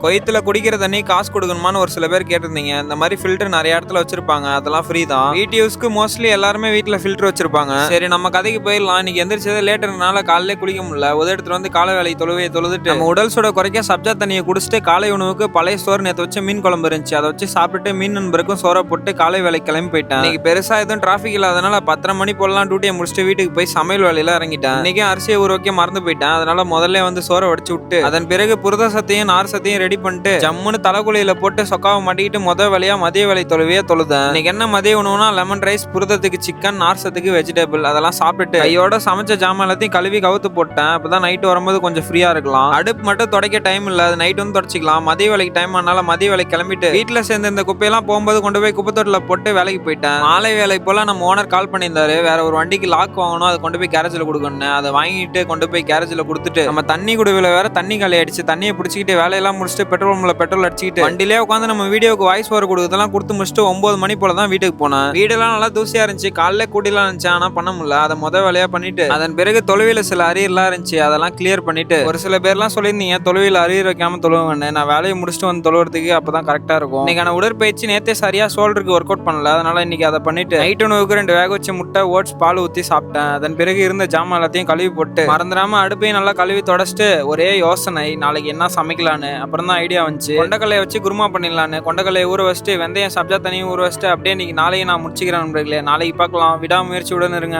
கொய்த்துல குடிக்கிற தண்ணி காசு கொடுக்கணுமான்னு ஒரு சில பேர் கேட்டிருந்தீங்க. இந்த மாதிரி ஃபில்டர் நிறைய இடத்துல வச்சிருப்பாங்க, அதெல்லாம் ஃப்ரீ தான். வீட்டு யூஸ்க்கு மோஸ்ட்லி எல்லாருமே வீட்டுல ஃபில்டர் வச்சிருப்பாங்க. சரி நம்ம கதைக்கு போயிடலாம். இன்னைக்கு எந்திரிச்சது லேட்டர்னால காலையில குளிக்க முடியல. எடுத்துட்டு வந்து காலை வேலை தொழுதுட்டு நம்ம உடல் சூட குறைக்க சப்ஜா தண்ணியை குடிச்சிட்டு காலை உணவுக்கு பழைய சோறு நேற்று வச்சு மீன் குழம்பு இருந்துச்சு, அதை வச்சு சாப்பிட்டு மீன் நண்பருக்கும் சோற போட்டு காலை வேலை கிளம்பி போயிட்டேன். இன்னைக்கு பெருசா எதுவும் டிராபிக் இல்லாதனால 10:30 மணி போலாம் டியூட்டியை முடிச்சுட்டு வீட்டுக்கு போய் சமையல் வேலையில இறங்கிட்டேன். இன்னைக்கு அரிசியை ஊற வைக்க மறந்து போயிட்டேன். அதனால முதல்ல வந்து சோறை வடிச்சு விட்டு அதன் பிறகு புரத சத்தையும் நார் சத்தையும் ரெடி பண்ணிட்டு ஜம்முன்னு தலைக்குழியில போட்டு சொக்காவை மாட்டிக்கிட்டு முதல் வேலையா மதிய வேலை தொழுதேன். இன்னைக்கு என்ன மதிய உணவுனா லெமன் ரைஸ், புரதத்துக்கு சிக்கன், நார் சத்துக்கு வெஜிடபிள், அதெல்லாம் சாப்பிட்டுட்டு கையோட சமைச்ச ஜாமான் எல்லாத்தையும் கழுவி கவுத்து போட்டேன். அப்பதான் நைட்டு வரும்போது கொஞ்சம் ஃப்ரீயா இருக்கலாம். அடுப்பு மட்டும் துடைக்க டைம் இல்ல, அது நைட் வந்து தொடச்சிக்கலாம். மதிய வேலைக்கு டைம் ஆனால மதிய வேலைக்கு கிளம்பிட்டு வீட்டுல சேர்ந்து இந்த குப்பையெல்லாம் போகும்போது கொண்டு போய் குப்பை தொட்டில போட்டு வேலைக்கு போயிட்டேன். மாலை வேலை போல நம்ம ஓனர் கால் பண்ணியிருந்தாரு. வேற ஒரு வண்டிக்கு லாக் வாங்கணும், அதை கொண்டு போய் கேரேஜ்ல கொடுக்கணும். அதை வாங்கிட்டு கொண்டு போய் கேரேஜ்ல கொடுத்துட்டு நம்ம தண்ணி குடுவில வேற தண்ணி காலி ஆயிடுச்சு. தண்ணியை பிடிச்சிக்கிட்டு வேலையெல்லாம் முடிச்சுட்டு பெட்ரோல் அடிச்சுக்கிட்டு வண்டிலே உட்காந்து நம்ம வீடியோக்கு வாய்ஸ் ஓவர் கொடுத்ததெல்லாம் கொடுத்து முடிச்சுட்டு 9 மணி போல தான் வீட்டுக்கு போனேன். வீடெல்லாம் நல்லா தூசியா இருந்துச்சு. காலையில கூட்டிலாம் இருந்துச்சு, ஆனா பண்ண முடியல. அதை முதல் வேலையா பண்ணிட்டு அதன் பிறகு தொழுவில சில அரியர்லாம் இருந்துச்சு, அதெல்லாம் கிளியர் பண்ணிட்டு ஒரு சில பேர்லாம் சொல்லியிருந்தீங்க தொழுவில அரியர் வைக்காம தொழுவுங்கன்னு. நான் வேலையை முடிச்சுட்டு வந்து தொழுவுறதுக்கு அப்பதான் கரெக்டா இருக்கும். இன்னைக்கான உடற்பயிற்சி நேத்தே சரியா ஷோல்டருக்கு ஒர்க் அவுட் பண்ணல, அதனால இன்னைக்கு அதை பண்ணிட்டு நைட் உணவுக்கு 2 வேக வச்ச முட்டை, ஓட்ஸ், பால் ஊத்தி சாப்பிட்டேன். அதன் பிறகு இருந்த ஜாமான் எல்லாத்தையும் கழுவி போட்டு மறந்துடாம அடுப்பையும் நல்லா கழுவி தொடச்சிட்டு ஒரே யோசனை நாளைக்கு என்ன சமைக்கலான்னு. அப்புறம் தான் ஐடியா வந்துச்சு கொண்டக்கல்லையை வச்சு குருமா பண்ணிடலான்னு. கொண்டக்கல்லையை ஊற வச்சுட்டு வெந்தயம் சப்ஜா தண்ணியும் ஊற வச்சுட்டு அப்படியே இன்னைக்கு நாளைக்கு நான் முடிச்சுக்கிறேன் நண்பர்களே. நாளைக்கு பார்க்கலாம். விடாமுயற்சியுடன் இருங்க.